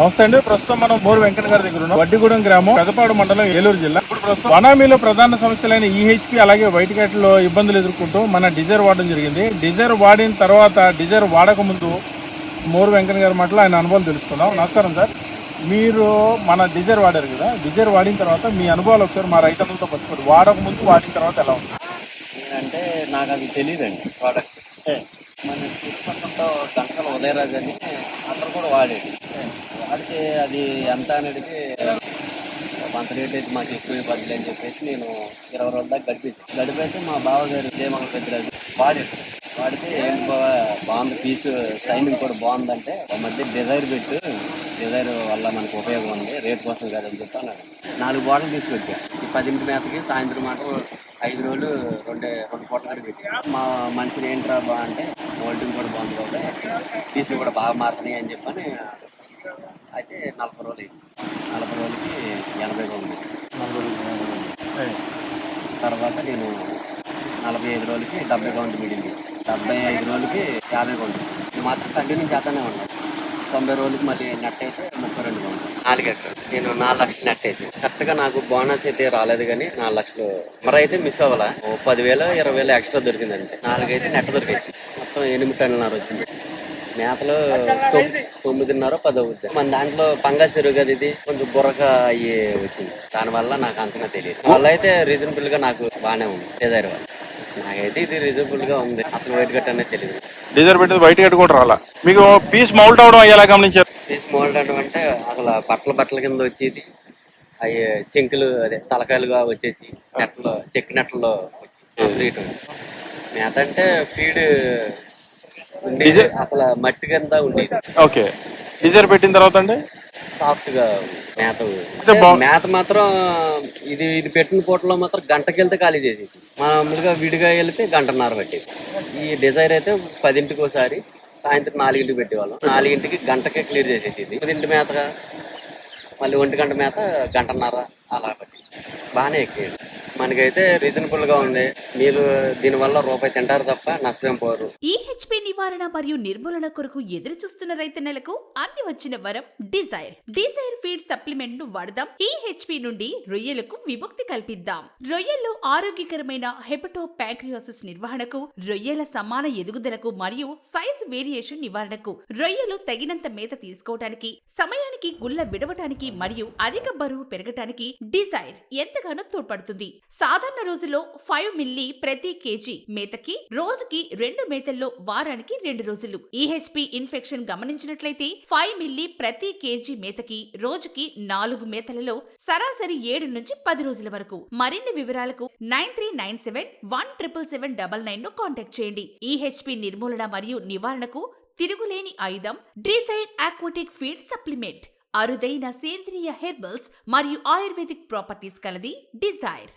నమస్తే అండి. ప్రస్తుతం మనం బోరు వెంకట గారి దగ్గర ఉన్నాం. వడ్డిగూడెం గ్రామం, పెదపాడు మండలం, ఏలూరు జిల్లా. ఇప్పుడు ప్రస్తుతం వనామీలో ప్రధాన సమస్యలైన ఈహెచ్పి అలాగే వైట్ క్యాట్ లో ఇబ్బందులు ఎదుర్కొంటూ మన డిజైర్ వాడడం జరిగింది. డిజైర్ వాడిన తర్వాత డిజైర్ వాడక ముందు మోరు వెంకట గారి మాటలో ఆయన అనుభవం తెలుసుకుందాం. నమస్కారం సార్. మీరు మన డిజైర్ వాడారు కదా, డిజైర్ వాడిన తర్వాత మీ అనుభవాలు ఒకసారి మా రైతులతో పంచుకోండి. వాడక ముందు వాడిన తర్వాత ఎలా ఉంది? అంటే నాకు అది తెలియదండి ప్రోడక్ట్. మన చుట్టుపక్కల గంటల ఉదయరాజు అని అతను కూడా వాడేది. వాడితే అది ఎంత అనేది అంత రేట్ అయితే మాకు ఎక్కువ పద్ధతి అని చెప్పేసి నేను 20 రోజుల దాకా గడిపైతే మా బావగారు దేమంగ పెద్దరాజు వాడాడు. వాడితే ఏంటి బాగుంది పీసు, షైనింగ్ కూడా బాగుందంటే ఆ మధ్య డిజైర్ పెట్టు, డిజైర్ వల్ల మనకు ఉపయోగం ఉంది, రేట్ కోసం కాదని చెప్పి అన్నాడు. 4 బాటలు తీసుకొచ్చా. ఈ 10 మేతకి సాయంత్రం మాట 5 రోజులు రెండు పూటలు పెట్టి మా మనిషిని ఏంట్రా బా అంటే హోల్డింగ్ కూడా బాగుంది కాబట్టి పీసులు కూడా బాగా మారుతున్నాయి అని చెప్పని అయితే 40 రోజులు అయింది. 40 రోజులకి 80 రోజులు. తర్వాత నేను 45 రోజులకి 70 కౌంట్ మిగిలింది. 75 రోజులకి 50 కౌంట్. ఇది మాత్రం కంటిన్యూ చేస్తానే ఉన్నాను. 90 రోజులకి మళ్ళీ నెట్ అయితే 32 కౌంట్. 4 ఎకరాలు నేను 4 లక్షలు నెట్ వేసి కరెక్ట్గా నాకు బోనస్ అయితే రాలేదు, కానీ 4 లక్షలు మరి అయితే మిస్ అవ్వాలా. 10,000 20,000 ఎక్స్ట్రా దొరికింది అంతే. 4 అయితే నెట్ దొరికింది. మొత్తం 8 టన్నున్నర వచ్చింది. మేతలు 9:30 10 అవుద్ది. మన దాంట్లో పంగస్ ఎరువు కదా, ఇది కొంచెం బుర్రక అయ్యి వచ్చింది. దానివల్ల నాకు అంతగా తెలియదు. వాళ్ళ అయితే రీజనబుల్ గా నాకు బాగానే ఉంది. డిజైర్ వాళ్ళు నాకైతే ఇది రీజనబుల్ గా ఉంది. అసలు వైట్ కట్ అనేది తెలియదు. డిజైర్ పెట్టేది వైట్ క్యాట్ కూడా రాలా. మీకు పీస్ మౌల్ట్ అవడం ఎలా గమనించారు? పీస్ మోల్డ్ అంటే అసలు బట్టల కింద వచ్చేది. అవి చెంకులు అదే తలకాయలుగా వచ్చేసి నెట్లో చెక్కి నెట్లలో వచ్చి మేత అంటే ఫీడ్ ఉండేది. అసలు మట్టి కింద ఉండేది. ఓకే. డిజైర్ పెట్టిన తర్వాత అండి సాఫ్ట్ గా మేత మేత మాత్రం ఇది ఇది పెట్టిన పూటలో మాత్రం గంటకి వెళ్తే ఖాళీ చేసేది. మామూలుగా విడిగా వెళ్తే 1:30 పట్టేది. ఈ డిజైర్ అయితే 10ంటికి ఒకసారి, సాయంత్రం 4ంటికి పెట్టేవాళ్ళం. 4ంటికి గంటకే క్లియర్ చేసేది. 10 మేతగా మళ్ళీ 1 గంట మేత 1:30 అలా పట్టి బాగానే ఎక్కేది. మనకైతే రీజనబుల్ గా ఉంది. మీరు దీనివల్ల రూపాయి తింటారు తప్ప నష్టం పోరు. ఈహెచ్పి నివారణ మరియు నిర్మూలన కొరకు ఎదురు చూస్తున్న రైతన్నలకు అన్ని వచ్చిన వరం డిజైర్. డిజైర్ ఫీడ్ సప్లిమెంట్ ను వాడదాం. ఈహెచ్పి నుండి రొయ్యలకు విముక్తి కల్పిద్దాం. రొయ్యల్లో ఆరోగ్యకరమైన హెపటో ప్యాంక్రియాసిస్ నిర్వహణకు, రొయ్యల సమాన ఎదుగుదలకు మరియు సైజ్ వేరియేషన్ నివారణకు, రొయ్యలు తగినంత మేత తీసుకోవటానికి, సమయానికి గుల్ల విడవటానికి మరియు అధిక బరువు పెరగటానికి డిజైర్ ఎంతగానో తోడ్పడుతుంది. సాధారణ రోజుల్లో 5 మిల్లీ ప్రతి కేజీ మేతకి, రోజుకి 2 మేతల్లో వారానికి 2 రోజులు. ఈహెచ్పి ఇన్ఫెక్షన్ గమనించినట్లయితే 5 మిల్లీ ప్రతి కేజీ మేతకి, రోజుకి 4 మేతలలో సరాసరి 7 నుంచి 10 రోజుల వరకు. మరిన్ని వివరాలకు 9397177799 ను కాంటాక్ట్ చేయండి. ఈహెచ్పి నిర్మూలన మరియు నివారణకు తిరుగులేని ఆయుధం డిజైర్ ఆక్వాటిక్ ఫీడ్ సప్లిమెంట్. అరుదైన సేంద్రియ హెర్బల్స్ మరియు ఆయుర్వేదిక్ ప్రాపర్టీస్ కలది డిజైర్.